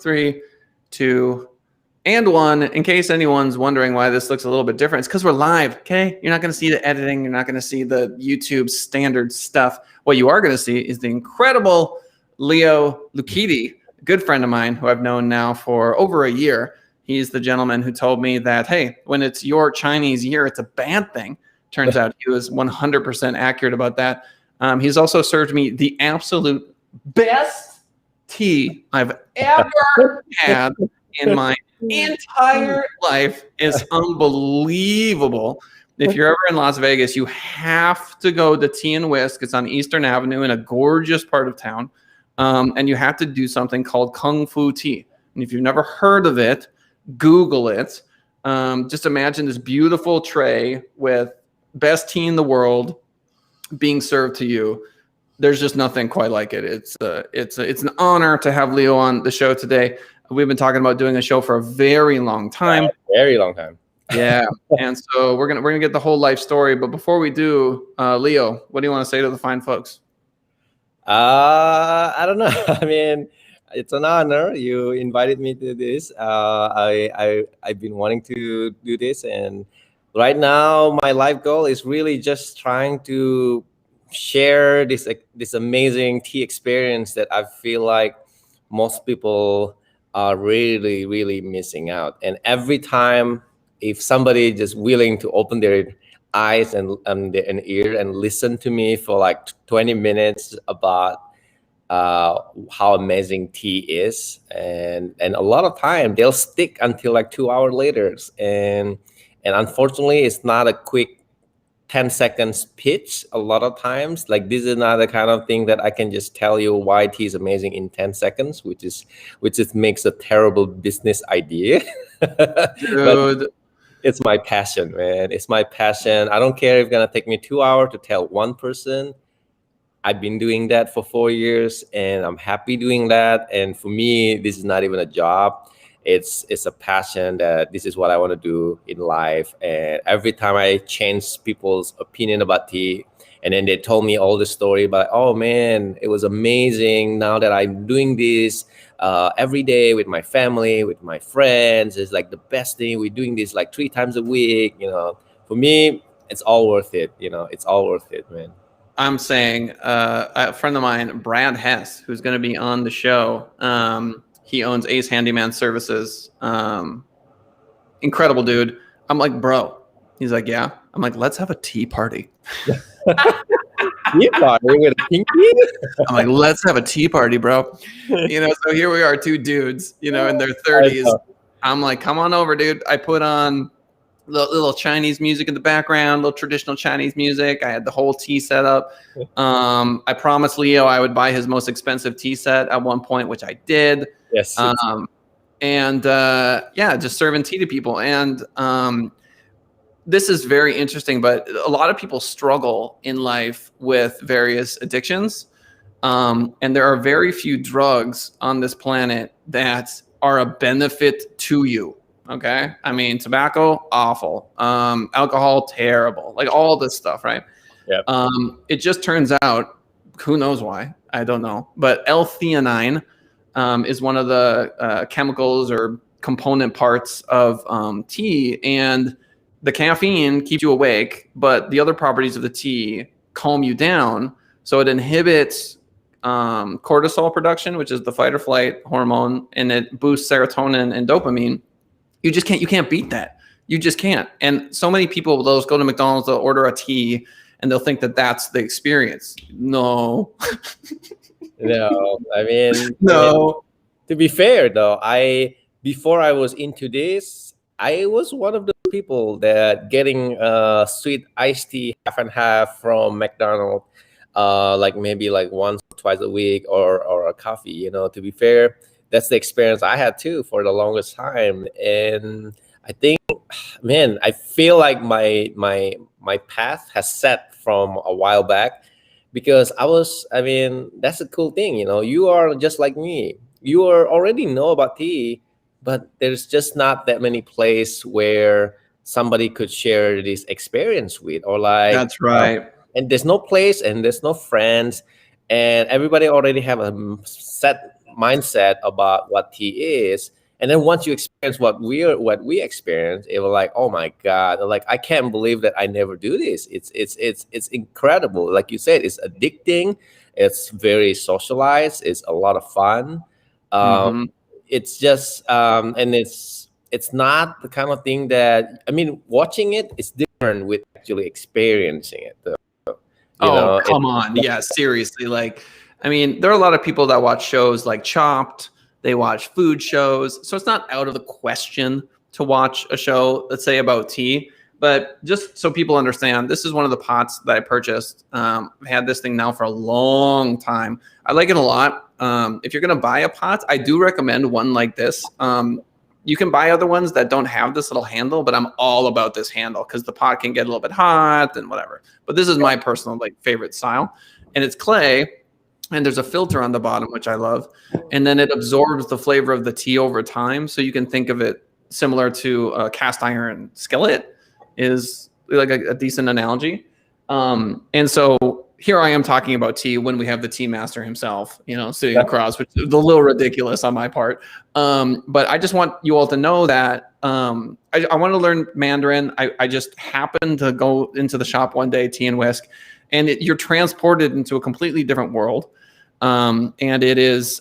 3, 2, and 1. In case anyone's wondering why this looks a little bit different, it's because we're live, okay? You're not going to see the editing. You're not going to see the YouTube standard stuff. What you are going to see is the incredible Leo Lukidi, a good friend of mine who I've known now for over a year. He's the gentleman who told me that, hey, when it's your Chinese year, it's a bad thing. Turns out he was 100% accurate about that. He's also served me the absolute best tea I've ever had in my entire life. Is unbelievable. If you're ever in Las Vegas, you have to go to Tea and Whisk. It's on Eastern Avenue in a gorgeous part of town. And you have to do something called Kung Fu tea. And if you've never heard of it, Google it. Just imagine this beautiful tray with best tea in the world being served to you. There's just nothing quite like it. It's an honor to have Leo on the show today. We've been talking about doing a show for a very long time. Very long time. Yeah, and so we're gonna get the whole life story. But before we do, Leo, what do you want to say to the fine folks? I don't know. I mean, it's an honor. You invited me to this. I've been wanting to do this, and right now my life goal is really just trying to share this amazing tea experience that I feel like most people are really, really missing out. And every time, if somebody just willing to open their eyes and ear and listen to me for like 20 minutes about how amazing tea is, and a lot of time they'll stick until like 2 hours later. And unfortunately, it's not a quick 10 seconds pitch. A lot of times, like, this is not the kind of thing that I can just tell you why tea is amazing in 10 seconds, which makes a terrible business idea. But it's my passion, man. It's my passion. I don't care if it's gonna take me 2 hours to tell one person. I've been doing that for 4 years, and I'm happy doing that. And for me, this is not even a job. It's a passion that this is what I want to do in life. And every time I change people's opinion about tea, and then they told me all the story about, oh man, it was amazing. Now that I'm doing this every day with my family, with my friends, it's like the best thing. We're doing this like 3 times a week. For me, it's all worth it. It's all worth it, man. I'm saying a friend of mine, Brad Hess, who's going to be on the show. He owns Ace Handyman Services. Incredible dude. I'm like, bro. He's like, yeah. I'm like, let's have a tea party. Tea party with a pinky? I'm like, let's have a tea party, bro. So here we are, 2 dudes, in their 30s. I'm like, come on over, dude. I put on little Chinese music in the background, little traditional Chinese music. I had the whole tea set up. I promised Leo I would buy his most expensive tea set at one point, which I did. Yes. Just serving tea to people. And this is very interesting, but a lot of people struggle in life with various addictions. And there are very few drugs on this planet that are a benefit to you. Okay. I mean, tobacco, awful. Alcohol, terrible. Like all this stuff, right? Yeah. It just turns out, who knows why? I don't know. But L-theanine is one of the chemicals or component parts of tea. And the caffeine keeps you awake, but the other properties of the tea calm you down. So it inhibits cortisol production, which is the fight or flight hormone, and it boosts serotonin and dopamine. You can't beat that. You just can't. And so many people, they'll go to McDonald's, they'll order a tea, and they'll think that that's the experience. No. No, I mean, no. To be fair, though, before I was into this, I was one of the people that getting sweet iced tea half and half from McDonald's, like maybe like once or twice a week, or a coffee. To be fair, that's the experience I had too for the longest time. And I think, man, I feel like my path has set from a while back, because that's a cool thing. You are just like me. You already know about tea, but there's just not that many places where somebody could share this experience with, or like, that's right. And there's no place, and there's no friends, and everybody already have a set mindset about what tea is. And then once you experience what we experience, it was like, oh my God, like I can't believe that I never do this. It's incredible. Like you said, it's addicting. It's very socialized. It's a lot of fun. Mm-hmm. It's just and it's not the kind of thing that, I mean, watching it is different with actually experiencing it. You Oh, know, come on. Yeah, seriously. Like, I mean, there are a lot of people that watch shows like Chopped, they watch food shows. So it's not out of the question to watch a show, let's say, about tea. But just so people understand, this is one of the pots that I purchased. I've had this thing now for a long time. I like it a lot. If you're going to buy a pot, I do recommend one like this. You can buy other ones that don't have this little handle, but I'm all about this handle because the pot can get a little bit hot and whatever. But this is my personal like favorite style, and it's clay, and there's a filter on the bottom, which I love, and then it absorbs the flavor of the tea over time. So you can think of it similar to a cast iron skillet is like a decent analogy. And so here I am talking about tea when we have the tea master himself, you know, sitting across, which is a little ridiculous on my part. But I just want you all to know that I want to learn Mandarin. I just happened to go into the shop one day, Tea and Whisk, and you're transported into a completely different world. And it is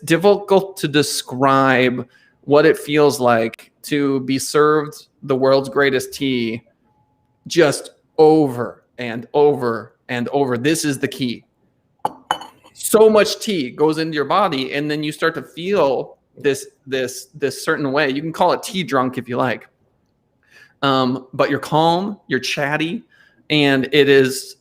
difficult to describe what it feels like to be served the world's greatest tea just over and over and over. This is the key. So much tea goes into your body, and then you start to feel this certain way. You can call it tea drunk if you like. But you're calm, you're chatty, and it is.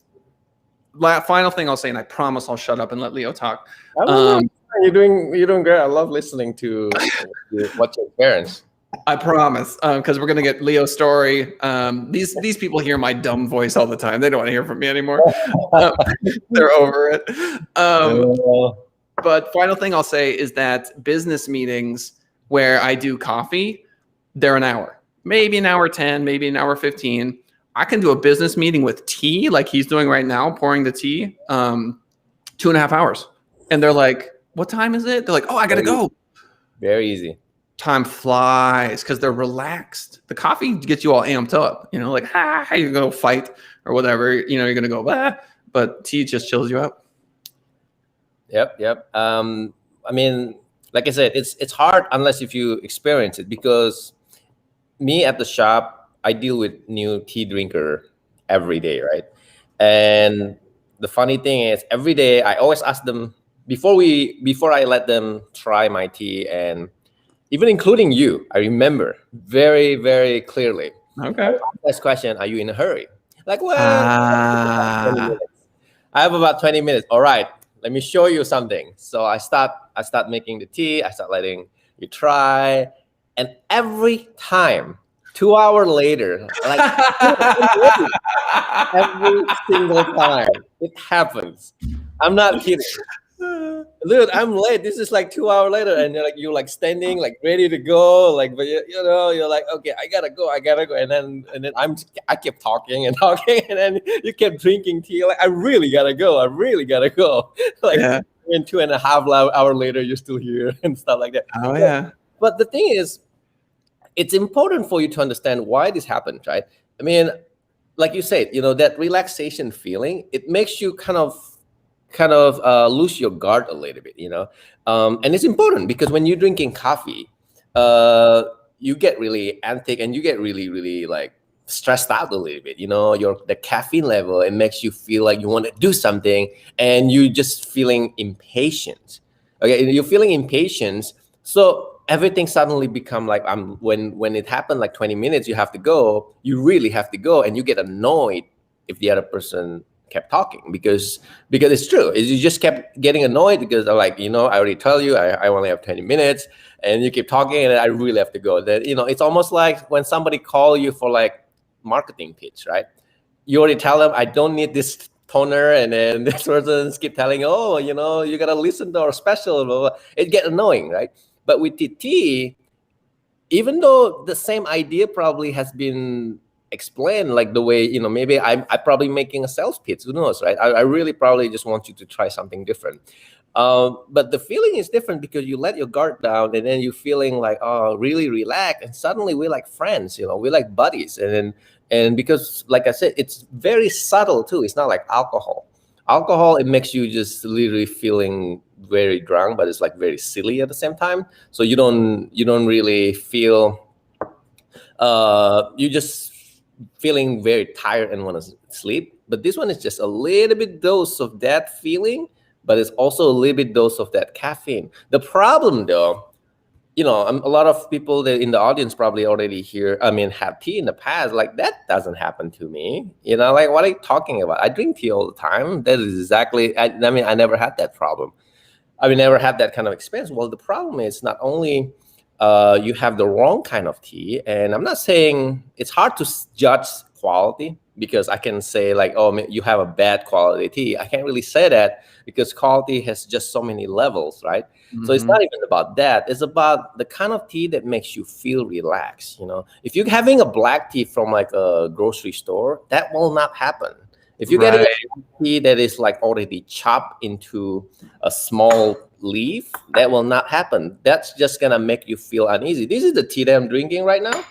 Final thing I'll say, and I promise I'll shut up and let Leo talk. You're doing great. I love listening to what your parents. I promise, because we're gonna get Leo's story. These people hear my dumb voice all the time. They don't want to hear from me anymore. They're over it. But final thing I'll say is that business meetings where I do coffee, they're an hour, maybe an hour 10, maybe an hour 15. I can do a business meeting with tea, like he's doing right now, pouring the tea, 2.5 hours. And they're like, "What time is it?" They're like, "Oh, I gotta go." Very easy. Time flies because they're relaxed. The coffee gets you all amped up, you know, like, you're going to fight or whatever, you know, you're going to go, but tea just chills you out. Yep. I mean, like I said, it's hard unless if you experience it, because me at the shop, I deal with new tea drinker every day, right? And the funny thing is, every day I always ask them before I let them try my tea, and even including you, I remember very, very clearly. Okay. Last question: are you in a hurry? Like, well, I have about 20 minutes. All right, let me show you something. So I start making the tea. I start letting you try, and every time, 2 hours later, like every single time, it happens. I'm not kidding. Dude, I'm late. This is like 2 hours later, and you're like standing, like ready to go, like, but you know, you're like, okay, I gotta go, and then I kept talking and talking, and then you kept drinking tea. Like, I really gotta go. Like, Yeah. and 2.5 hours later, you're still here and stuff like that. Oh yeah. But the thing is, it's important for you to understand why this happens, right? I mean, like you said, you know, that relaxation feeling, it makes you kind of lose your guard a little bit, you know. And it's important because when you're drinking coffee, you get really antic and you get really, really like stressed out a little bit, you know. The caffeine level, it makes you feel like you want to do something, and you just feeling impatient. Okay, you're feeling impatient, so everything suddenly become like, when it happened like 20 minutes, you have to go, you really have to go, and you get annoyed if the other person kept talking, because it's true. You just kept getting annoyed because they're like, you know, I already tell you I only have 20 minutes, and you keep talking, and I really have to go. Then, you know, it's almost like when somebody call you for like marketing pitch, right? You already tell them, I don't need this toner, and then this person keep telling, oh, you know, you gotta listen to our special, blah, blah, blah. It get annoying, right? But with tea, even though the same idea probably has been explained, like the way, you know, maybe I'm probably making a sales pitch, who knows, right? I really probably just want you to try something different. But the feeling is different because you let your guard down, and then you're feeling like, oh, really relaxed, and suddenly we're like friends, we're like buddies. And because, like I said, it's very subtle too. It's not like alcohol. Alcohol, it makes you just literally feeling very drunk, but it's like very silly at the same time. So you don't really feel, you just feeling very tired and want to sleep. But this one is just a little bit dose of that feeling, but it's also a little bit dose of that caffeine. The problem though, a lot of people that in the audience probably already have tea in the past. Like, that doesn't happen to me. Like, what are you talking about? I drink tea all the time. That is exactly, I never had that problem. I mean, never had that kind of experience. Well, the problem is not only you have the wrong kind of tea, and I'm not saying it's hard to judge quality, because I can say like, oh, you have a bad quality tea. I can't really say that because quality has just so many levels, right? So it's not even about that. It's about the kind of tea that makes you feel relaxed. If you're having a black tea from like a grocery store, that will not happen. If you're getting a tea that is like already chopped into a small leaf, that will not happen. That's just gonna make you feel uneasy. This is the tea that I'm drinking right now,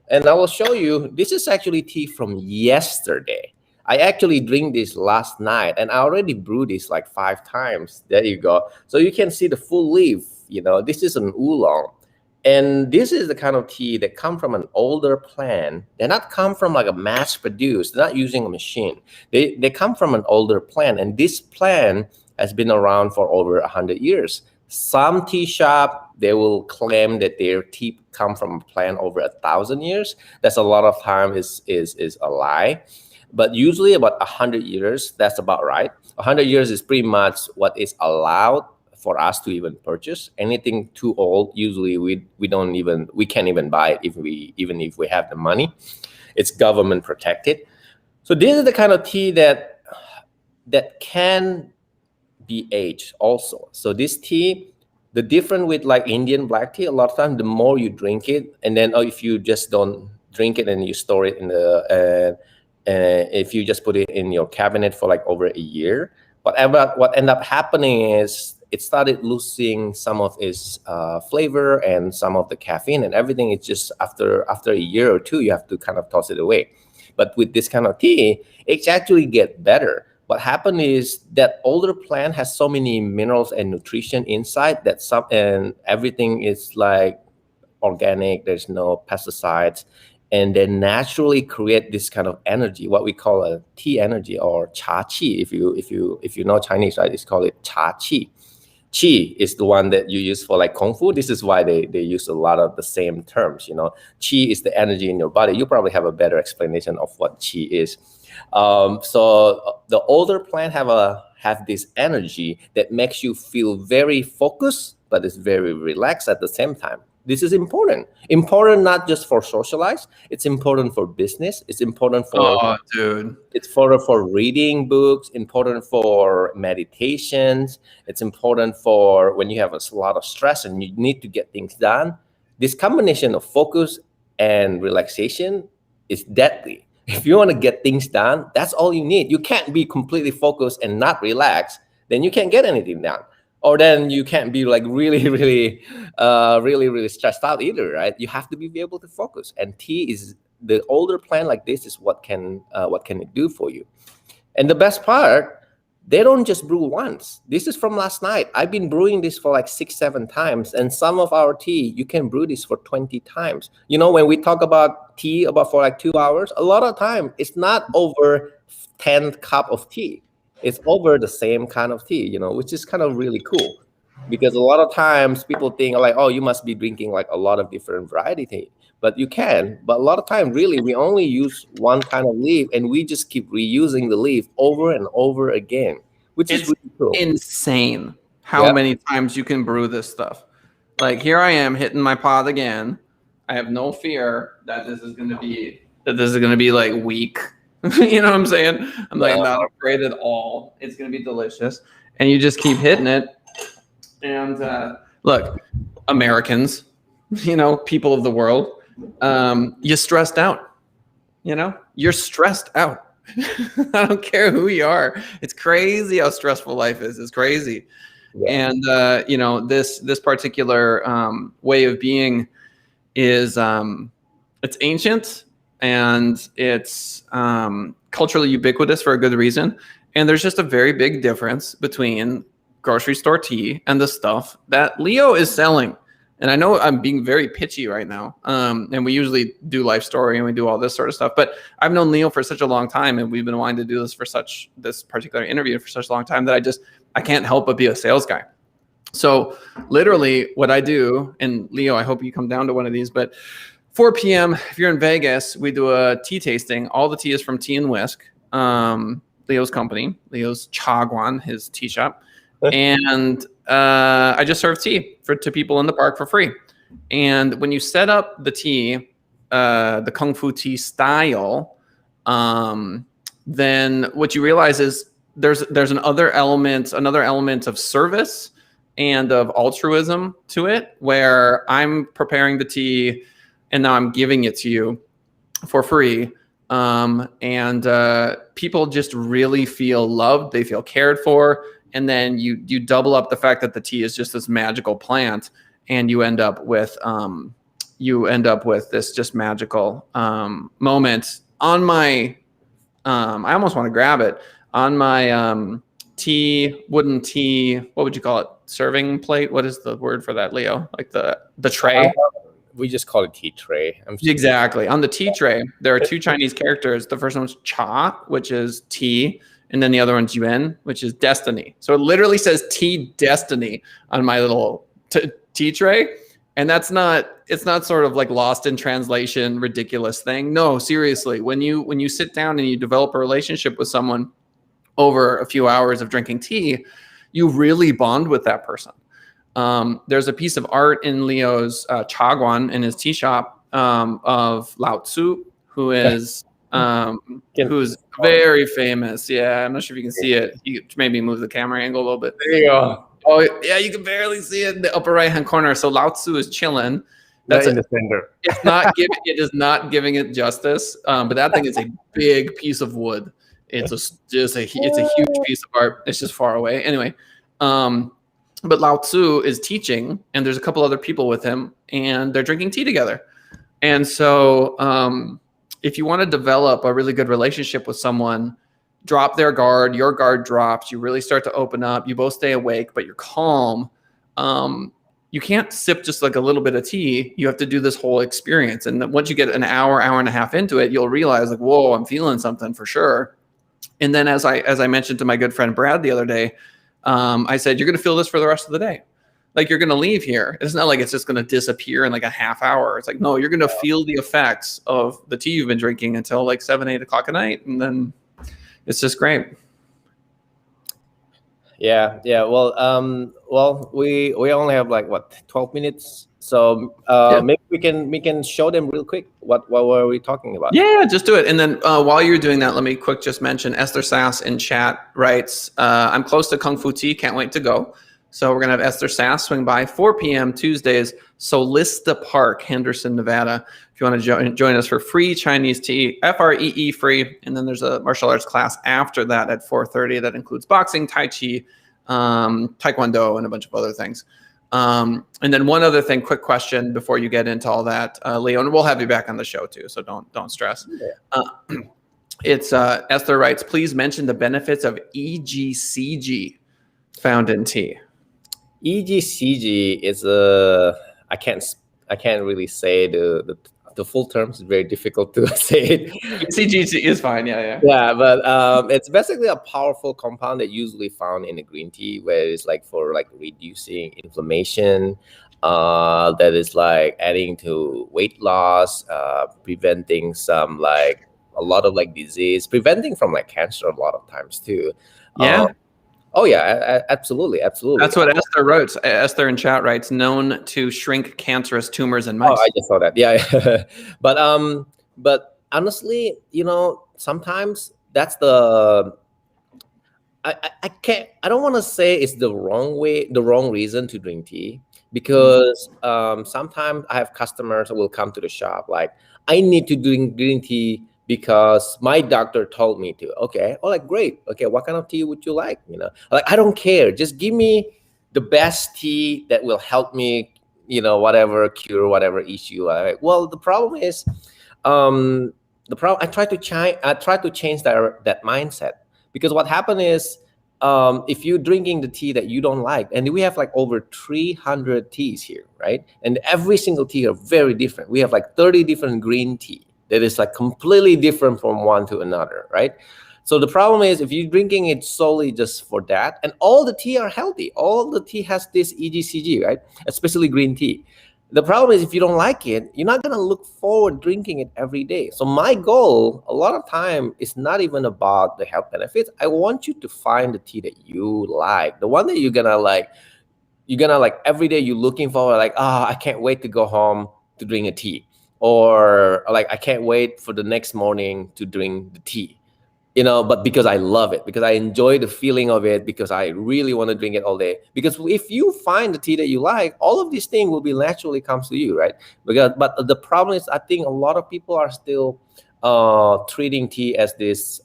and I will show you. This is actually tea from yesterday. I actually drink this last night, and I already brewed this like 5 times. There you go. So you can see the full leaf. This is an oolong. And this is the kind of tea that come from an older plant. They're not come from like a mass produced. They're not using a machine. They come from an older plant. And this plant has been around for over 100 years. Some tea shop, they will claim that their tea come from a plant over 1,000 years. That's a lot of time is a lie. But usually about 100 years, that's about right. 100 years is pretty much what is allowed for us to even purchase. Anything too old, usually we can't even buy it even if we have the money. It's government protected. So this is the kind of tea that can be aged also. So this tea, the difference with like Indian black tea, a lot of times the more you drink it, and then if you just don't drink it and you store it in the if you just put it in your cabinet for like over a year, what ended up happening is it started losing some of its flavor and some of the caffeine, and everything. It's just after a year or two, you have to kind of toss it away. But with this kind of tea, it actually get better. What happened is that older plant has so many minerals and nutrition inside that and everything is like organic. There's no pesticides, and they naturally create this kind of energy, what we call a tea energy or cha qi. If you know Chinese, right? It's called it cha qi. Qi is the one that you use for like Kung Fu. This is why they use a lot of the same terms. Qi is the energy in your body. You probably have a better explanation of what qi is. So the older plant have this energy that makes you feel very focused, but it's very relaxed at the same time. This is important. Important not just for socialize. It's important for business. It's important for It's important for reading books. Important for meditations. It's important for when you have a lot of stress and you need to get things done. This combination of focus and relaxation is deadly. If you want to get things done, that's all you need. You can't be completely focused and not relaxed. Then you can't get anything done. Or then you can't be like really stressed out either, right? You have to be able to focus. And tea is the older plant like this is what can it do for you. And the best part, they don't just brew once. This is from last night. I've been brewing this for like 6-7 times. And some of our tea, you can brew this for 20 times. When we talk about tea about for like 2 hours, a lot of time it's not over 10 cup of tea. It's over the same kind of tea, which is kind of really cool. Because a lot of times people think like, oh, you must be drinking like a lot of different variety tea. But you can. But a lot of time, really, we only use one kind of leaf, and we just keep reusing the leaf over and over again, which is really cool. Insane how many times you can brew this stuff. Like, here I am hitting my pot again. I have no fear that this is going to be like weak. You know what I'm saying? I'm like not afraid at all. It's going to be delicious. And you just keep hitting it. And look, Americans, people of the world, you're stressed out. You're stressed out. I don't care who you are. It's crazy how stressful life is. It's crazy. And this particular way of being is it's ancient, and it's culturally ubiquitous for a good reason. And there's just a very big difference between grocery store tea and the stuff that Leo is selling. And I know I'm being very pitchy right now. And we usually do life story and we do all this sort of stuff. But I've known Leo for such a long time, and we've been wanting to do this particular interview for such a long time that I can't help but be a sales guy. So literally what I do, and Leo, I hope you come down to one of these, but 4 p.m. if you're in Vegas, we do a tea tasting. All the tea is from Tea and Whisk, Leo's company, Leo's Chagwan, his tea shop. And I just serve tea to people in the park for free. And when you set up the tea, the Kung Fu tea style, then what you realize is there's another element of service and of altruism to it, where I'm preparing the tea and now I'm giving it to you for free. And people just really feel loved. They feel cared for. And then you double up the fact that the tea is just this magical plant, and you end up with this just magical moment on my. I almost want to grab it on my wooden tea. What would you call it? Serving plate. What is the word for that, Leo? Like the tray. We just call it tea tray. Exactly. On the tea tray, there are two Chinese characters. The first one's cha, which is tea. And then the other one's yuan, which is destiny. So it literally says tea destiny on my little tea tray. And it's not sort of like lost in translation, ridiculous thing. No, seriously, when you sit down and you develop a relationship with someone over a few hours of drinking tea, you really bond with that person. There's a piece of art in Leo's Chagwan in his tea shop of Lao Tzu, who is who's very famous. Yeah, I'm not sure if you can see it. You could maybe move the camera angle a little bit. There you go. Oh yeah, you can barely see it in the upper right hand corner. So Lao Tzu is chilling. That's in the center. It is not giving it justice. But that thing is a big piece of wood. It's a huge piece of art. It's just far away. Anyway, but Lao Tzu is teaching, and there's a couple other people with him, and they're drinking tea together. And so if you want to develop a really good relationship with someone, drop their guard, your guard drops, you really start to open up, you both stay awake, but you're calm. You can't sip just like a little bit of tea. You have to do this whole experience. And then once you get an hour and a half into it, you'll realize like, whoa, I'm feeling something for sure. And then as I mentioned to my good friend Brad the other day, I said, you're going to feel this for the rest of the day. Like you're going to leave here. It's not like it's just going to disappear in like a half hour. It's like, no, you're going to feel the effects of the tea you've been drinking until like 7, 8 o'clock at night. And then it's just great. Yeah. Well, we only have like 12 minutes. So maybe we can show them real quick. What were we talking about? Yeah, just do it. And then while you're doing that, let me just mention Esther Sass in chat writes, I'm close to Kung Fu Tea. Can't wait to go. So we're going to have Esther Sass swing by 4 p.m. Tuesdays, Solista Park, Henderson, Nevada. If you want to join us for free Chinese tea, FREE free. And then there's a martial arts class after that at 4:30 that includes boxing, Tai Chi, Taekwondo, and a bunch of other things. And then one other thing, quick question before you get into all that, Leo, and we'll have you back on the show too, so don't stress. Yeah. It's Esther writes, please mention the benefits of EGCG found in tea. EGCG is I can't really say the full terms. It's very difficult to say it. EGCG is fine, yeah. Yeah, but it's basically a powerful compound that usually found in the green tea, where it's like for like reducing inflammation, that is like adding to weight loss, preventing some like a lot of like disease, preventing from like cancer a lot of times too. Yeah. Oh yeah, absolutely. That's what Esther wrote. Esther in chat writes, known to shrink cancerous tumors in mice. Oh, I just saw that. Yeah. But honestly, sometimes that's I don't want to say it's the wrong reason to drink tea, because sometimes I have customers who will come to the shop like, I need to drink green tea because my doctor told me to. Okay. Oh, like, great. Okay. What kind of tea would you like? Like, I don't care. Just give me the best tea that will help me, whatever cure whatever issue. Well, the problem is, um, I try to change that mindset, because what happened is, if you're drinking the tea that you don't like, and we have like over 300 teas here, right? And every single tea are very different. We have like 30 different green tea that is like completely different from one to another, right? So the problem is, if you're drinking it solely just for that, and all the tea are healthy, all the tea has this EGCG, right? Especially green tea. The problem is, if you don't like it, you're not gonna look forward drinking it every day. So my goal, a lot of time, is not even about the health benefits. I want you to find the tea that you like, the one that you're gonna like. You're gonna like every day. You're looking forward, like, I can't wait to go home to drink a tea, or like I can't wait for the next morning to drink the tea. But because I love it, because I enjoy the feeling of it, because I really want to drink it all day. Because if you find the tea that you like, all of these things will be naturally comes to you, right? But the problem is, I think a lot of people are still treating tea as this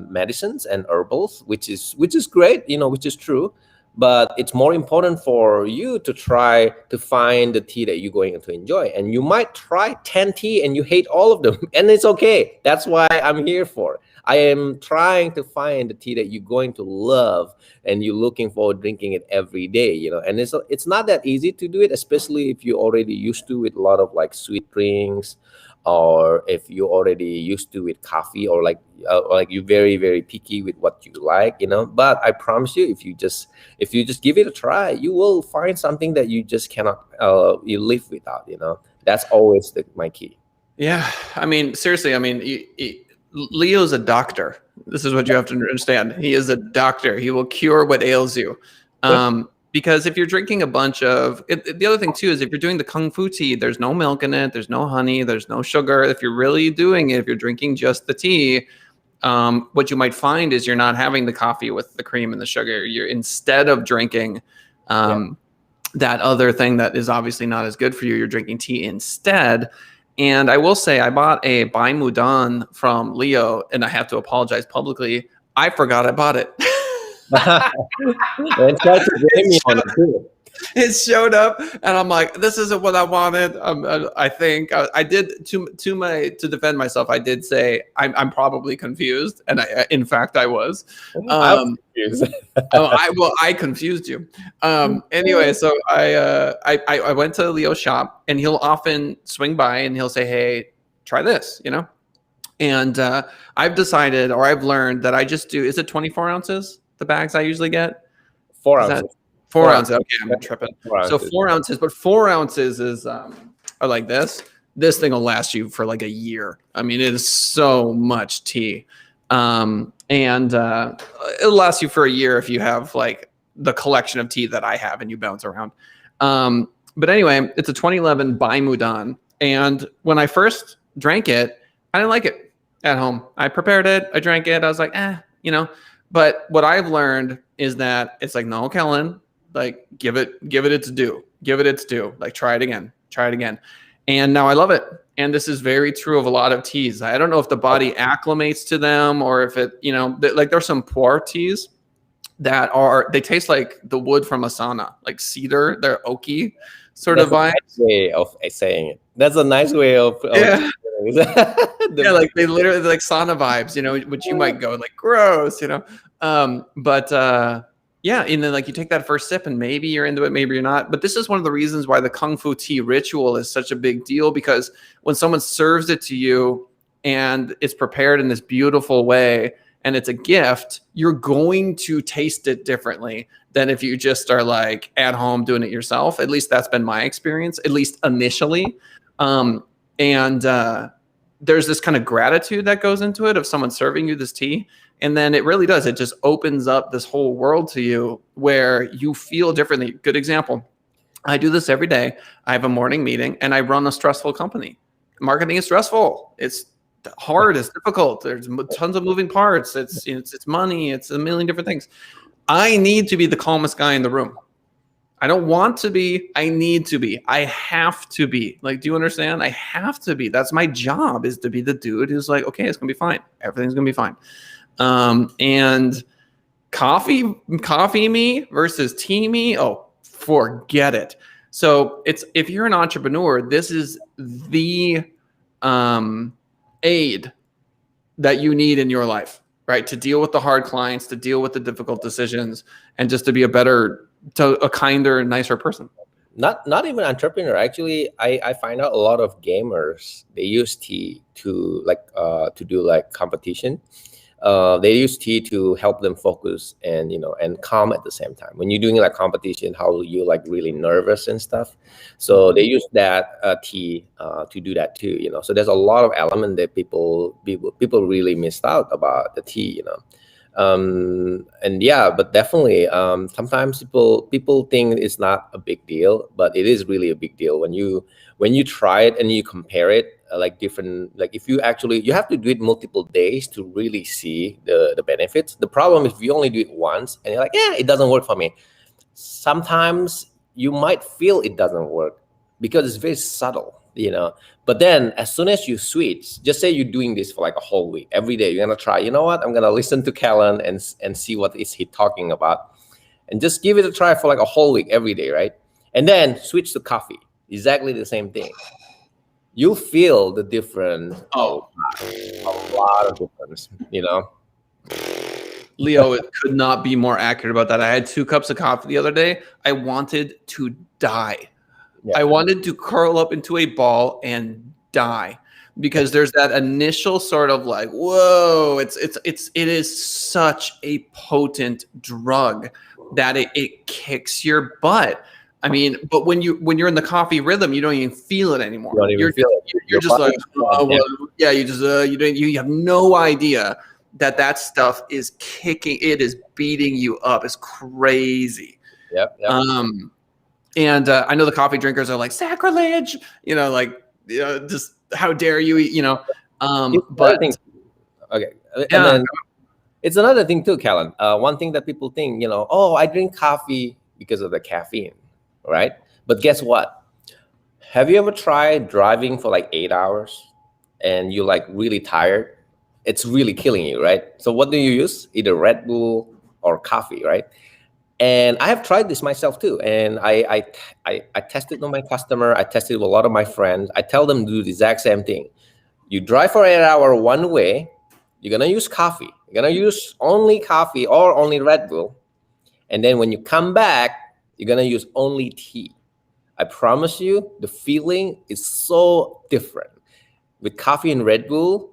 medicines and herbals, which is great, which is true. But it's more important for you to try to find the tea that you're going to enjoy. And you might try 10 tea and you hate all of them, and it's okay. That's why I'm here for. I am trying to find the tea that you're going to love, and you're looking forward drinking it every day. And it's not that easy to do it, especially if you're already used to with a lot of like sweet drinks, or if you're already used to with coffee, or like you're very, very picky with what you like. But I promise you, if you just give it a try, you will find something that you just cannot you live without. That's always my key. Yeah, I mean, seriously, I mean, Leo's a doctor. This is what you have to understand. He is a doctor. He will cure what ails you. Because if you're drinking a bunch of the other thing too is, if you're doing the Kung Fu tea, there's no milk in it, there's no honey, there's no sugar. If you're really doing it, if you're drinking just the tea, what you might find is you're not having the coffee with the cream and the sugar. You're, instead of drinking that other thing that is obviously not as good for you, you're drinking tea instead. And I will say, I bought a Bai Mudan from Leo, and I have to apologize publicly. I forgot I bought it. And try to blame me on it too. It showed up, and I'm like, this isn't what I wanted. I think I did to defend myself. I did say I'm probably confused, and in fact I was. I'm confused. I confused you. Anyway, so I went to Leo's shop, and he'll often swing by and he'll say, "Hey, try this," And I've decided, or I've learned, that I just do. Is it 24 ounces? The bags I usually get? 4 ounces. 4 ounces. Okay, I'm tripping. 4 so 4 ounces, but 4 ounces is are like this. This thing will last you for like a year. I mean, it is so much tea. And it'll last you for a year if you have like the collection of tea that I have and you bounce around. But anyway, it's a 2011 Bai Mudan. And when I first drank it, I didn't like it at home. I prepared it. I drank it. I was like, But what I've learned is that it's like, no, Kellen, like give it its due. Give it its due. Like try it again. And now I love it. And this is very true of a lot of teas. I don't know if the body acclimates to them, or if it, like there's some pu'er teas that they taste like the wood from a sauna, like cedar. They're oaky sort of vibe. Nice way of saying it. That's a nice way of yeah, like they literally like sauna vibes, which you might go like gross, yeah, and then like you take that first sip and maybe you're into it, maybe you're not. But this is one of the reasons why the Kung Fu tea ritual is such a big deal, because when someone serves it to you and it's prepared in this beautiful way and it's a gift, you're going to taste it differently than if you just are like at home doing it yourself. At least that's been my experience, at least initially. There's this kind of gratitude that goes into it of someone serving you this tea. And then it really does. It just opens up this whole world to you where you feel differently. Good example. I do this every day. I have a morning meeting and I run a stressful company. Marketing is stressful. It's hard. It's difficult. There's tons of moving parts. It's money. It's a million different things. I need to be the calmest guy in the room. I don't want to be. I need to be. I have to be. Like, do you understand? I have to be. That's my job, is to be the dude who's like, okay, it's going to be fine. Everything's going to be fine. And coffee me versus tea me. Oh, forget it. So if you're an entrepreneur, this is the aid that you need in your life, right? To deal with the hard clients, to deal with the difficult decisions, and just to be a kinder, nicer person. Not even entrepreneur. Actually, I find out a lot of gamers, they use tea to do like competition. They use tea to help them focus and and calm at the same time. When you're doing like competition, how you like really nervous and stuff, so they use that tea to do that too. So there's a lot of element that people really missed out about the tea. And yeah, but definitely sometimes people think it's not a big deal, but it is really a big deal when you try it and you compare it, like different, like if you have to do it multiple days to really see the benefits. The problem is if you only do it once and you're like, yeah, it doesn't work for me. Sometimes you might feel it doesn't work because it's very subtle, but then as soon as you switch, just say you're doing this for like a whole week, every day you're gonna try, I'm gonna listen to Callan and see what is he talking about, and just give it a try for like a whole week every day, right? And then switch to coffee, exactly the same thing. You'll feel the difference. Oh, a lot of difference, Leo, it could not be more accurate about that. I had 2 cups of coffee the other day. I wanted to die. Yeah. I wanted to curl up into a ball and die, because there's that initial sort of like, whoa, it is such a potent drug that it kicks your butt. I mean, but when you're in the coffee rhythm, you don't even feel it anymore. You're just like, oh, well, yeah, you have no idea that stuff is kicking. It is beating you up. It's crazy. Yep. And I know the coffee drinkers are like, sacrilege, just how dare you eat, but okay. And then it's another thing too, Callan. One thing that people think, oh, I drink coffee because of the caffeine, right? But guess what? Have you ever tried driving for like 8 hours and you're like really tired? It's really killing you, right? So what do you use? Either Red Bull or coffee, right? And I have tried this myself too. And I tested on my customer. I tested with a lot of my friends. I tell them to do the exact same thing. You drive for 8 hours one way, you're going to use coffee. You're going to use only coffee or only Red Bull. And then when you come back, you're going to use only tea. I promise you, the feeling is so different. With coffee and Red Bull,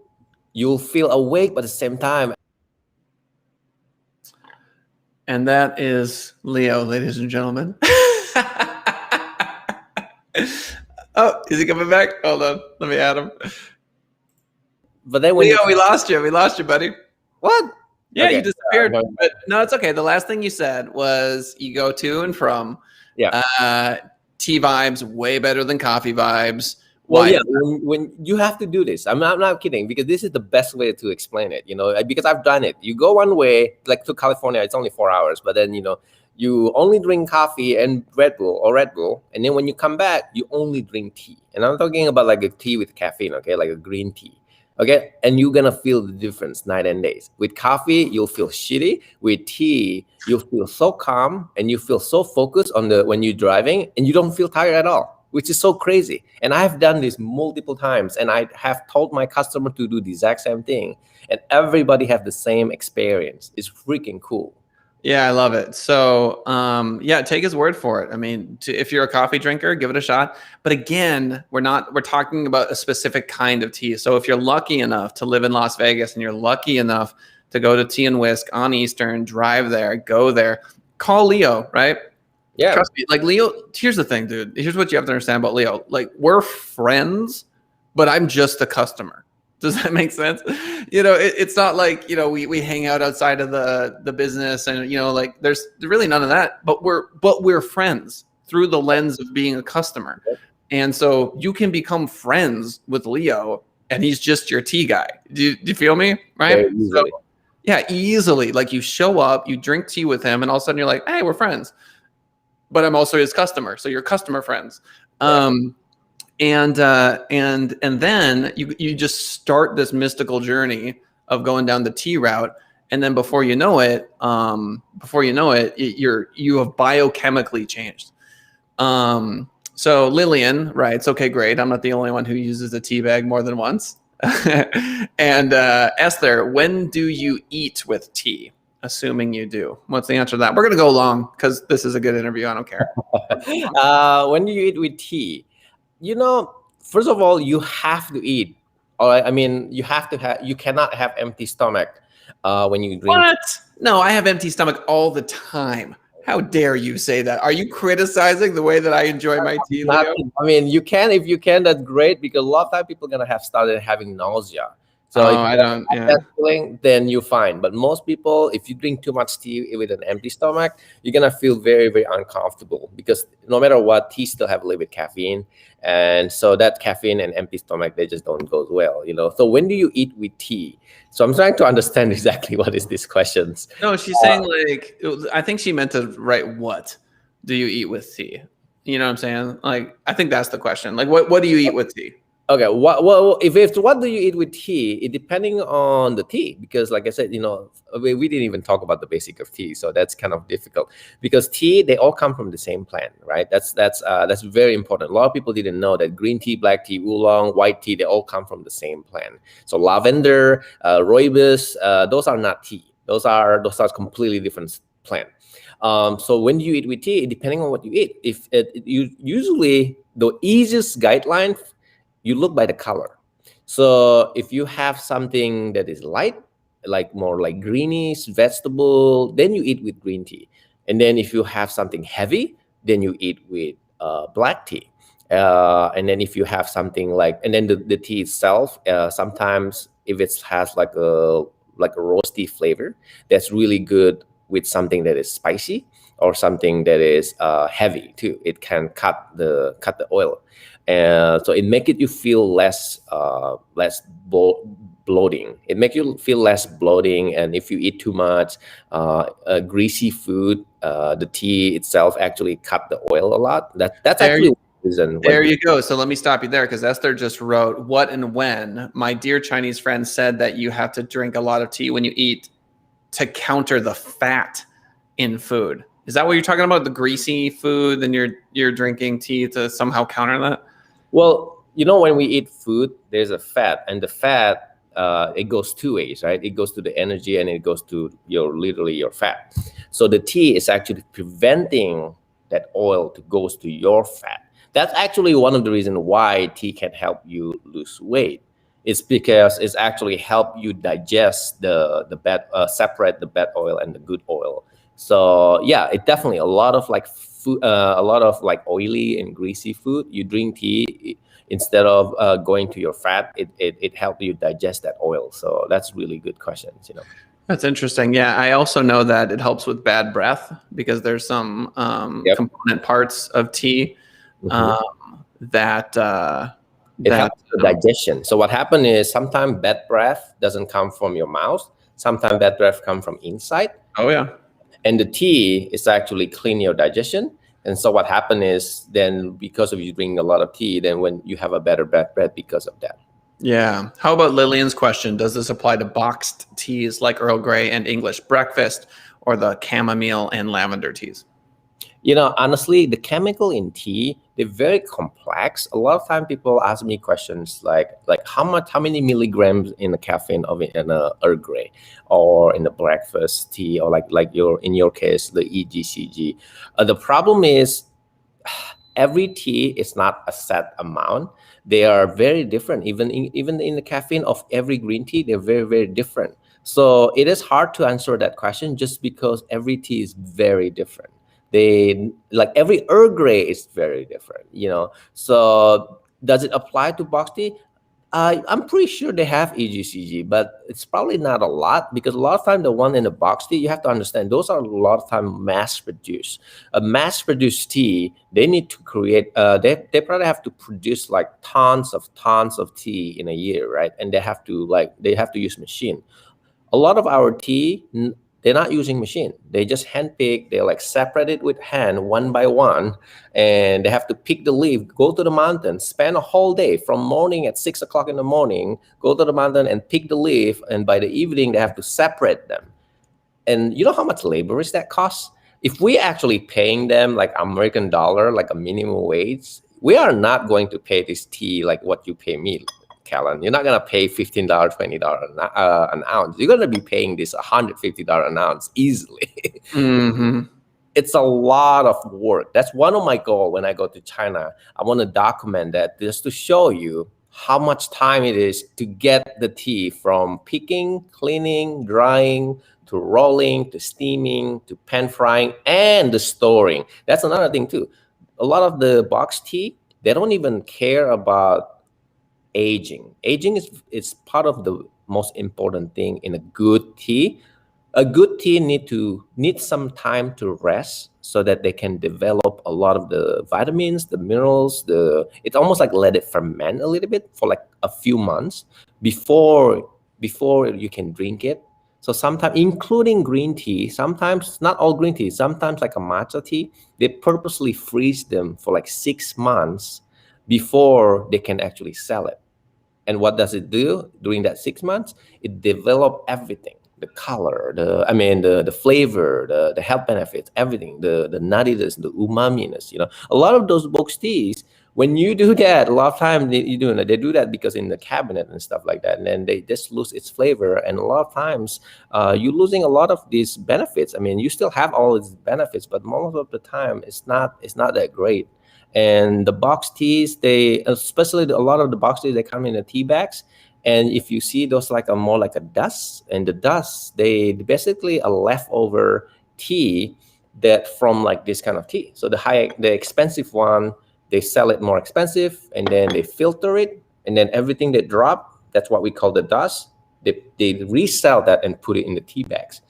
you'll feel awake, but at the same time. And that is Leo, ladies and gentlemen. Oh, is he coming back? Hold on. Let me add him. But then Leo, we lost you. We lost you, buddy. What? Yeah, okay. You disappeared. But no, it's okay. The last thing you said was you go to and from. Yeah. Tea vibes way better than coffee vibes. Well, yeah, when you have to do this, I'm not kidding, because this is the best way to explain it, because I've done it. You go one way, like to California, it's only 4 hours, but then, you only drink coffee and Red Bull. And then when you come back, you only drink tea. And I'm talking about like a tea with caffeine, okay, like a green tea. Okay. And you're going to feel the difference night and days. With coffee, you'll feel shitty. With tea, you'll feel so calm and you feel so focused on when you're driving, and you don't feel tired at all, which is so crazy. And I've done this multiple times, and I have told my customer to do the exact same thing, and everybody have the same experience. It's freaking cool. Yeah, I love it. So, yeah, take his word for it. I mean, if you're a coffee drinker, give it a shot. But again, we're talking about a specific kind of tea. So if you're lucky enough to live in Las Vegas and you're lucky enough to go to Tea and Whisk on Eastern, drive there, go there, call Leo, right? Yeah. Trust me. Like, Leo, here's the thing, dude. Here's what you have to understand about Leo. Like, we're friends, but I'm just a customer. Does that make sense? It's not like, we hang out outside of the business and, like there's really none of that, but we're friends through the lens of being a customer. And so you can become friends with Leo and he's just your tea guy. Do you feel me? Right? So, yeah, easily. Like you show up, you drink tea with him and all of a sudden you're like, hey, we're friends, but I'm also his customer. So you're customer friends. Yeah. And then you just start this mystical journey of going down the tea route. and then before you know it, you have biochemically changed. So Lillian writes, okay, great. I'm not the only one who uses a tea bag more than once. And Esther, when do you eat with tea? Assuming you do. What's the answer to that? We're going to go long because this is a good interview. I don't care. When you eat with tea, first of all, you have to eat. All right. I mean, you cannot have empty stomach when you drink. What? No, I have empty stomach all the time. How dare you say that? Are you criticizing the way that I enjoy my tea, Leo? I mean, you can, if you can, that's great, because a lot of time people are gonna have started having nausea. So if I don't. Yeah. that feeling, then you're fine. But most people, if you drink too much tea with an empty stomach, you're gonna feel very, very uncomfortable, because no matter what, tea still have a little bit caffeine, and so that caffeine and empty stomach, they just don't go well. So when do you eat with tea? So I'm trying to understand exactly what is these questions. No, she's saying like, I think she meant to write, what do you eat with tea? You know what I'm saying? Like, I think that's the question. Like, what do you eat with tea? Okay, well, if it's what do you eat with tea, it depending on the tea, because like I said, we didn't even talk about the basic of tea, so that's kind of difficult, because tea, they all come from the same plant, right? That's very important. A lot of people didn't know that green tea, black tea, oolong, white tea, they all come from the same plant. So lavender, rooibos, those are not tea. Those are completely different plant. So when you eat with tea, depending on what you eat, usually the easiest guideline, you look by the color. So if you have something that is light, like more like greenish vegetable, then you eat with green tea. And then if you have something heavy, then you eat with black tea. And then if you have something like, and then the tea itself, sometimes if it has like a roasty flavor, that's really good with something that is spicy, or something that is heavy too. It can cut the oil. And so it makes you feel less bloating. It makes you feel less bloating. And if you eat too much greasy food, the tea itself actually cut the oil a lot. That's actually the reason. There you go. So let me stop you there, because Esther just wrote, what and when my dear Chinese friend said that you have to drink a lot of tea when you eat to counter the fat in food. Is that what you're talking about? The greasy food, then you're drinking tea to somehow counter that? Well, when we eat food, there's a fat, and the fat, it goes two ways, right? It goes to the energy, and it goes to literally your fat. So the tea is actually preventing that oil to goes to your fat. That's actually one of the reasons why tea can help you lose weight. It's because it's actually help you digest the bad, separate the bad oil and the good oil. So yeah, it definitely a lot of like food, a lot of like oily and greasy food. You drink tea, instead of going to your fat, it helps you digest that oil. So that's really good questions. That's interesting. Yeah, I also know that it helps with bad breath, because there's some component parts of tea that it helps the digestion. So what happens is sometimes bad breath doesn't come from your mouth. Sometimes bad breath come from inside. Oh yeah. And the tea is actually clean your digestion. And so what happens is, then because of you drinking a lot of tea, then when you have a better breath because of that. Yeah. How about Lillian's question? Does this apply to boxed teas like Earl Grey and English breakfast, or the chamomile and lavender teas? Honestly, the chemical in tea, they're very complex. A lot of time people ask me questions like how many milligrams in the caffeine in a Earl Grey, or in the breakfast tea, or in your case, the EGCG. The problem is, every tea is not a set amount. They are very different. Even in the caffeine of every green tea, they're very, very different. So it is hard to answer that question, just because every tea is very different. Every Earl Grey is very different, So does it apply to box tea? I'm pretty sure they have EGCG, but it's probably not a lot, because a lot of time the one in the box tea, you have to understand, those are a lot of time mass produced. A mass produced tea, they need to create, they probably have to produce like tons of tea in a year, right? And they have to use machine. A lot of our tea, they're not using machine. They just handpick. They separate it with hand, one by one, and they have to pick the leaf, go to the mountain, spend a whole day from morning at 6 o'clock in the morning, go to the mountain and pick the leaf, and by the evening they have to separate them. And you know how much labor is that cost? If we actually paying them like American dollar, like a minimum wage, we are not going to pay this tea like what you pay me, Callan. You're not gonna pay $15, $20 an ounce. You're gonna be paying this $150 an ounce easily. Mm-hmm. It's a lot of work. That's one of my goals when I go to China. I want to document that just to show you how much time it is to get the tea from picking, cleaning, drying, to rolling, to steaming, to pan frying, and the storing. That's another thing too. A lot of the box tea, they don't even care about aging. Aging is part of the most important thing in a good tea. A good tea need some time to rest so that they can develop a lot of the vitamins, the minerals. It's almost like let it ferment a little bit for like a few months before you can drink it. So sometimes, including green tea, sometimes not all green tea, sometimes like a matcha tea, they purposely freeze them for like 6 months before they can actually sell it. And what does it do during that 6 months? It develop everything: the color, the flavor, the health benefits, everything, the nuttiness, the umaminess. A lot of those box teas, when you do that, a lot of times they do that because in the cabinet and stuff like that, and then they just lose its flavor. And a lot of times, you're losing a lot of these benefits. I mean, you still have all these benefits, but most of the time, it's not that great. And the box teas, especially a lot of the box teas, they come in the tea bags. And if you see those like more like a dust, and the dust, they basically a leftover tea that from like this kind of tea. So the expensive one, they sell it more expensive, and then they filter it, and then everything they drop, that's what we call the dust. They resell that and put it in the tea bags.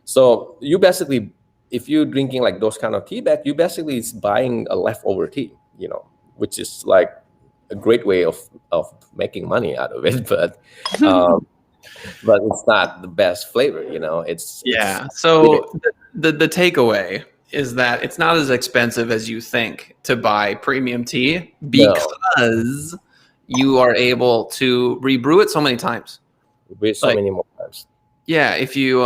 So you basically, if you're drinking like those kind of tea bags, you basically is buying a leftover tea, which is like a great way of making money out of it. But it's not the best flavor, So the takeaway is that it's not as expensive as you think to buy premium tea because you are able to rebrew it so many times. Many more times. Yeah, if you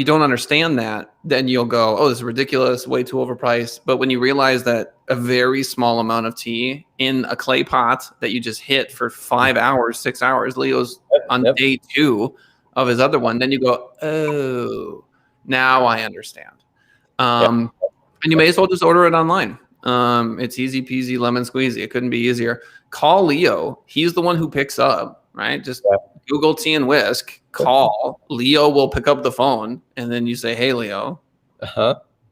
don't understand that, then you'll go, oh, this is ridiculous, way too overpriced. But when you realize that a very small amount of tea in a clay pot that you just hit for 5 hours, 6 hours, Leo's on day 2 of his other one, then you go, oh, now I understand. And you may as well just order it online. It's easy peasy, lemon squeezy. It couldn't be easier. Call Leo. He's the one who picks up, right? Just Google tea and whisk, call. Leo will pick up the phone, and then you say, hey, Leo,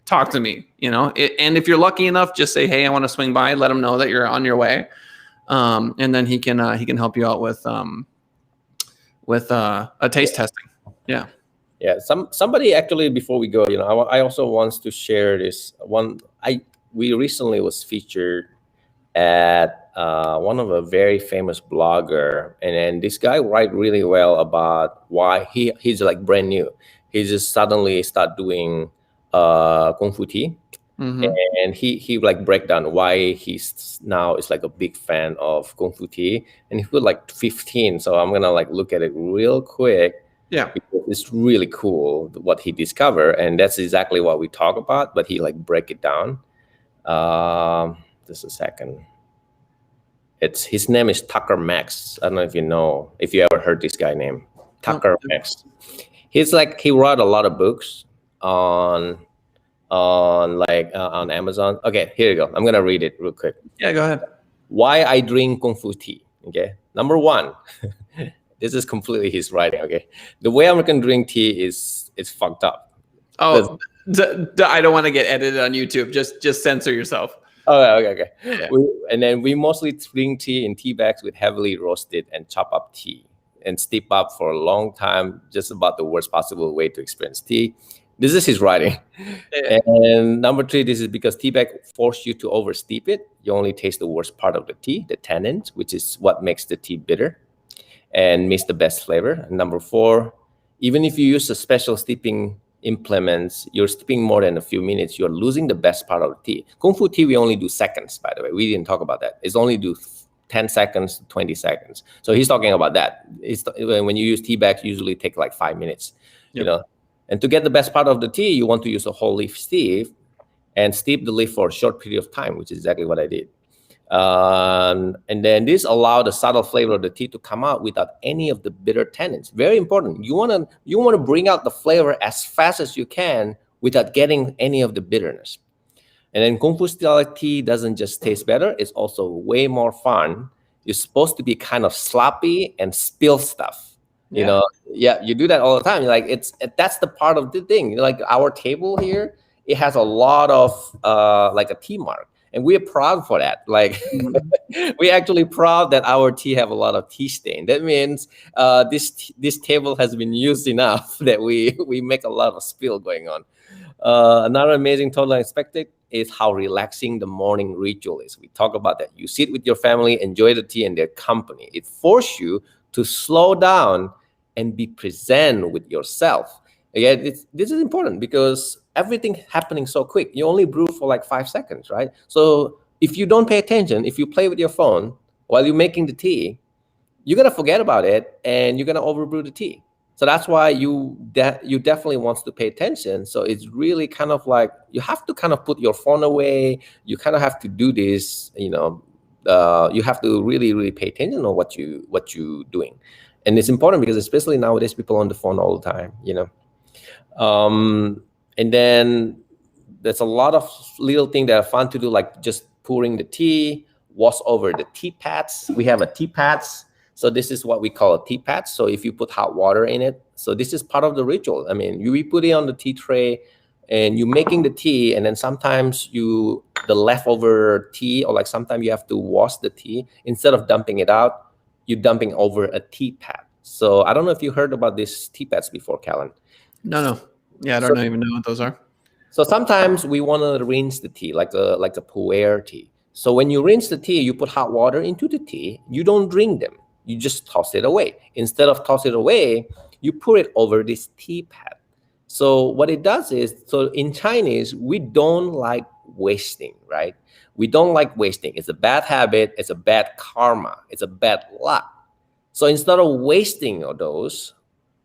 talk to me. And if you're lucky enough, just say, hey, I want to swing by. Let him know that you're on your way. And then he can help you out with a taste testing. Yeah. Yeah. Somebody actually, before we go, I also wants to share this one. We recently was featured at one of a very famous blogger, and then this guy write really well about why he's like brand new. He just suddenly start doing kung fu tea, and he like break down why he's now is like a big fan of kung fu tea, and he put like 15. So I'm gonna like look at it real quick. Yeah, because it's really cool what he discovered, and that's exactly what we talk about. But he like break it down. Just a second. His name is Tucker Max. I don't know if you ever heard this guy name, Tucker Max. He wrote a lot of books on Amazon. Okay, here you go. I'm gonna read it real quick. Yeah, go ahead. Why I drink kung fu tea. Okay, number 1. This is completely his writing. Okay, the way American drink tea is fucked up. Oh, I don't want to get edited on YouTube. Just censor yourself. Oh, okay. Yeah. We mostly drink tea in tea bags with heavily roasted and chopped up tea and steep up for a long time. Just about the worst possible way to experience tea. This is his writing. Yeah. And number 3, this is because tea bag force you to over steep it. You only taste the worst part of the tea, the tannins, which is what makes the tea bitter and miss the best flavor. And number 4, even if you use a special steeping implements, you're steeping more than a few minutes, you're losing the best part of the tea. Kung fu tea, we only do seconds, by the way. We didn't talk about that. It's only do 10 seconds to 20 seconds. So he's talking about that. When you use tea bags, usually take like 5 minutes. you know. And to get the best part of the tea, you want to use a whole leaf steep and steep the leaf for a short period of time, which is exactly what I did. And then this allowed the subtle flavor of the tea to come out without any of the bitter tannins. Very important. You want to bring out the flavor as fast as you can without getting any of the bitterness. And then Kung Fu style tea doesn't just taste better, it's also way more fun. You're supposed to be kind of sloppy and spill stuff. You know, you do that all the time. You're like, that's the part of the thing. Like our table here, it has a lot of like a tea mark. And we're proud for that. Like, we're actually proud that our tea have a lot of tea stain. That means this table has been used enough that we make a lot of spill going on. Another amazing, totally unexpected is how relaxing the morning ritual is. We talk about that. You sit with your family, enjoy the tea and their company. It forces you to slow down and be present with yourself. Again, this is important because everything happening so quick. You only brew for like 5 seconds, right? So if you don't pay attention, if you play with your phone while you're making the tea, you're gonna forget about it and you're gonna overbrew the tea. So that's why you definitely wants to pay attention. So it's really kind of like you have to kind of put your phone away. You kind of have to do this, you know. You have to really pay attention on what you doing, and it's important because especially nowadays people on the phone all the time, you know. And then there's a lot of little things that are fun to do, like just pouring the tea, wash over the tea pads. We have a tea pads. So this is what we call a tea pad. So if you put hot water in it, so this is part of the ritual. I mean, we put it on the tea tray and you're making the tea, and then sometimes the leftover tea, or like sometimes you have to wash the tea. Instead of dumping it out, you're dumping over a tea pad. So I don't know if you heard about these tea pads before, Callan. No. Yeah, I don't even know what those are. So sometimes we want to rinse the tea, like a pu'er tea. So when you rinse the tea, you put hot water into the tea. You don't drink them. You just toss it away. Instead of toss it away, you put it over this tea pad. So what it does is, so in Chinese, we don't like wasting, right? We don't like wasting. It's a bad habit. It's a bad karma. It's a bad luck. So instead of wasting all those,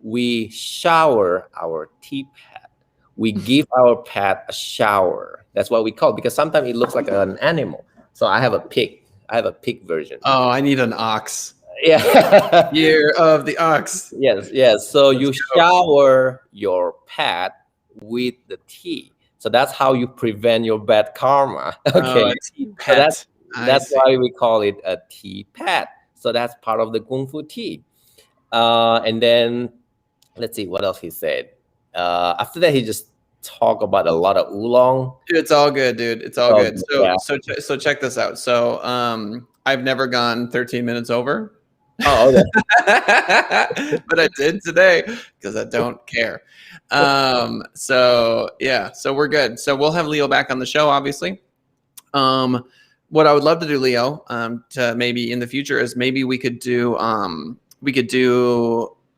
we shower our tea pad. We give our pad a shower. That's what we call it, because sometimes it looks like an animal. So I have a pig. I have a pig version. Oh, I need an ox. Yeah. Year of the ox. Yes. So you shower your pad with the tea. So that's how you prevent your bad karma. Okay. So that's why we call it a tea pad. So that's part of the Kung Fu tea. And then let's see what else he said. After that, he just talked about a lot of oolong. It's all good, dude. It's all good. So check this out. So I've never gone 13 minutes over. Oh, okay. But I did today because I don't care. So we're good. So we'll have Leo back on the show, obviously. What I would love to do, Leo, to maybe in the future is maybe we could do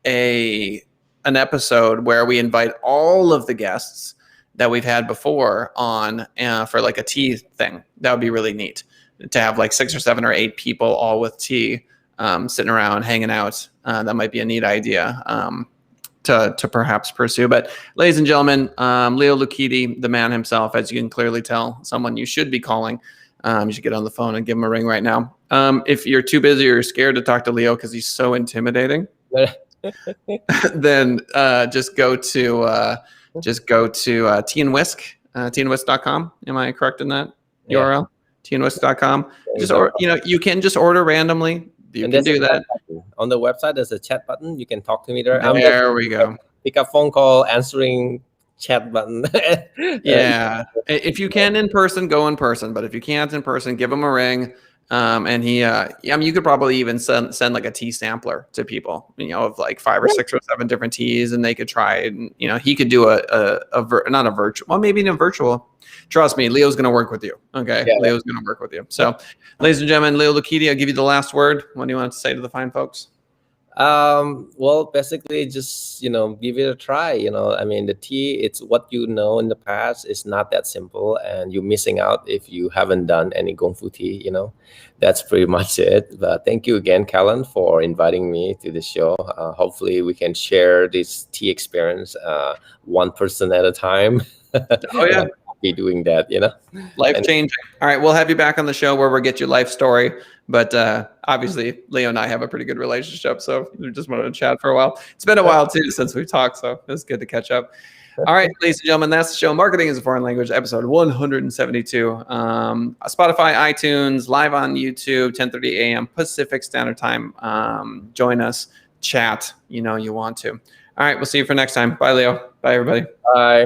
an episode where we invite all of the guests that we've had before on for like a tea thing. That would be really neat to have like 6 or 7 or 8 people all with tea, sitting around hanging out. That might be a neat idea to perhaps pursue. But ladies and gentlemen, Leo Lukidi, the man himself, as you can clearly tell, someone you should be calling. You should get on the phone and give him a ring right now. If you're too busy or scared to talk to Leo because he's so intimidating, then just go to teaandwhisk, teaandwhisk.com. Am I correct in that URL? Teaandwhisk.com. You can just order randomly. You can do that. On the website, there's a chat button. You can talk to me there. There we go. Pick up phone call, answering chat button. Yeah. If you can in person, go in person. But if you can't in person, give him a ring. And he, you could probably even send like a tea sampler to people, of like 5 or 6 or 7 different teas, and they could try it. And, he could do not a virtual, well, maybe in a virtual. Trust me, Leo's going to work with you. Okay. Yeah. Leo's going to work with you. So, ladies and gentlemen, Leo Lukidi, I'll give you the last word. What do you want to say to the fine folks? Well, basically, just give it a try. I mean, the tea, it's what you know in the past is not that simple, and you're missing out if you haven't done any Kung Fu tea. That's pretty much it. But thank you again, Callan, for inviting me to the show. Hopefully, we can share this tea experience one person at a time. Oh yeah, And I'll be doing that. life And changing. All right, we'll have you back on the show where we'll get your life story. But obviously, Leo and I have a pretty good relationship, so we just wanted to chat for a while. It's been a while too since we've talked, so it was good to catch up. All right, ladies and gentlemen, that's the show. Marketing is a Foreign Language, episode 172. Spotify, iTunes, live on YouTube, 10:30 a.m. Pacific Standard Time. Join us, chat. You want to. All right, we'll see you for next time. Bye, Leo. Bye, everybody. bye.